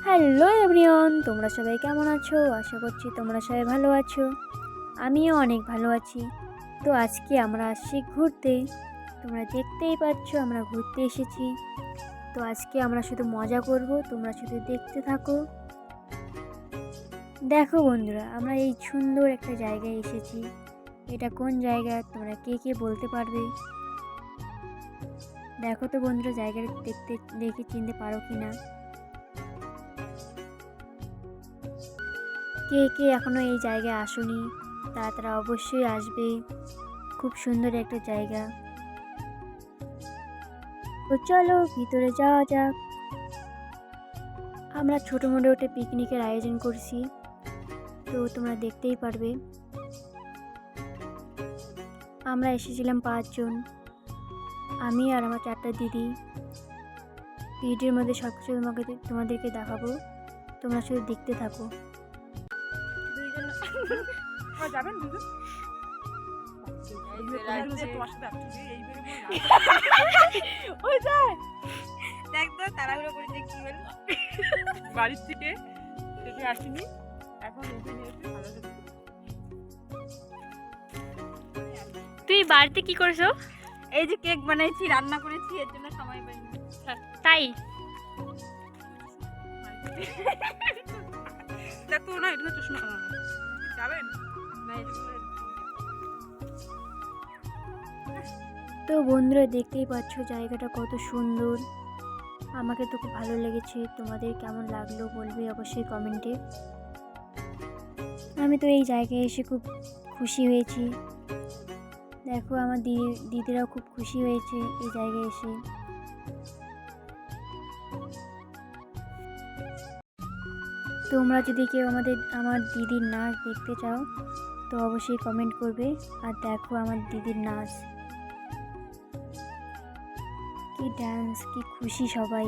Hello everyone, তোমরা সবাই কেমন আছো? আশা করছি তোমরা সবাই ভালো আছো। আমিও অনেক ভালো আছি। তো আজকে আমরা আসছি ঘুরতে। তোমরা দেখতেই পাচ্ছ আমরা ঘুরতে এসেছি। তো আজকে আমরা শুধু মজা করব, তোমরা শুধু দেখতে থাকো। দেখো বন্ধুরা, আমরা এই সুন্দর একটা জায়গায় এসেছি। এটা কোন জায়গা তোমরা কে কে বলতে পারবে? দেখো তো বন্ধুরা, জায়গাটা দেখে চিনতে পারো কি না? কে কে এখনো এই জায়গায় আসোনি তারা অবশ্যই আসবে। খুব সুন্দর একটা জায়গা। তো চলো ভিতরে যাওয়া যাক। আমরা ছোটো মোটো একটা পিকনিকের আয়োজন করছি, তো তোমরা দেখতেই পারবে। আমরা এসেছিলাম 5 জন, আমি আর আমার 4টা দিদি। ভিডিওর মধ্যে সব কিছু তোমাদেরকে দেখাবো, তোমরা শুধু দেখতে থাকো। যাবেন তাড়াহুড়ো করে কি বাড়ির থেকে আসিনি এখন। তুই বাড়িতে কি করেছো? এই যে কেক বানাইছি, রান্না করেছি, এর জন্য সময় পাইনি। তাই দেখো না, এটা তো শোনা যাবেন না। তো বন্ধুরা দেখতেই পাচ্ছ জায়গাটা কত সুন্দর। আমাকে তো খুব ভালো লেগেছে। তোমাদের কেমন লাগলো বলবে অবশ্যই কমেন্টে। আমি তো এই জায়গায় এসে খুব খুশি হয়েছি। দেখো আমার দিদিরাও খুব খুশি হয়েছে এই জায়গায় এসে। তোমরা যদি কেউ আমার দিদির নাচ দেখতে চাও তো অবশ্যই কমেন্ট করবে। আর দেখো আমার দিদির নাচ, কি ডান্স, কি খুশি সবাই।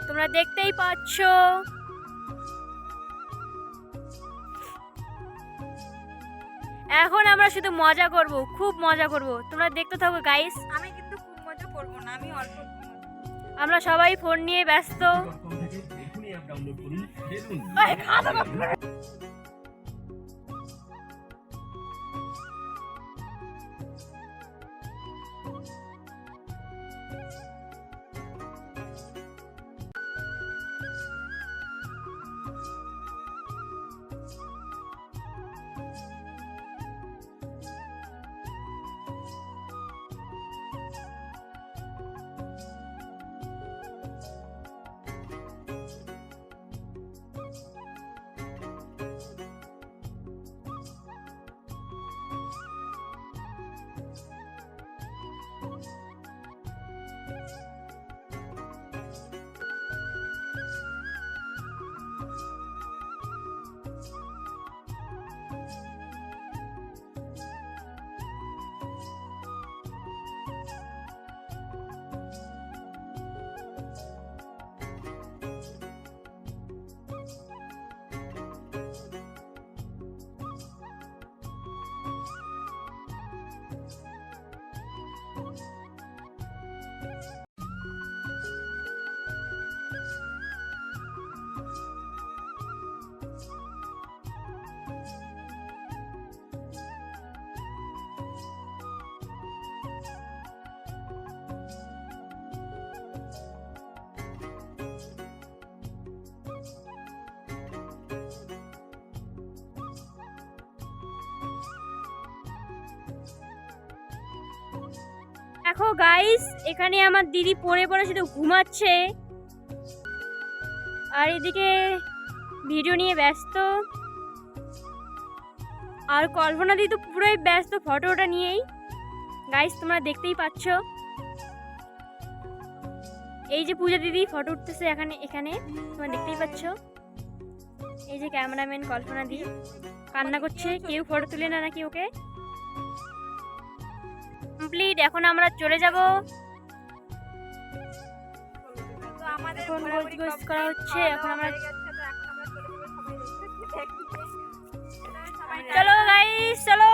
তোমরা দেখতেই পাচ্ছ এখন আমরা শুধু মজা করব, খুব মজা করব। তোমরা দেখতে থাকো গাইস। আমি কিন্তু খুব মজা করব না, আমি অল্প। আমরা সবাই ফোন নিয়ে ব্যস্ত। দেখো গাইস, এখানে আমার দিদি পড়ে পড়ে শুধু ঘুমাচ্ছে, আর এদিকে ভিডিও নিয়ে ব্যস্ত। আর কল্পনা দিদি তো পুরোই ব্যস্ত ফটোটা নিয়েই। গাইস তোমরা দেখতেই পাচ্ছ, এই যে পূজা দিদি ফটো উঠতেছে এখানে তোমরা দেখতেই পাচ্ছ। এই যে ক্যামেরাম্যান কল্পনা দি কান্না করছে, কেউ ফটো তুলে না নাকি ওকে। কমপ্লিট, এখন আমরা চলে যাব এখন গোছ করা হচ্ছে। এখন আমরা চলো গাইস চলো।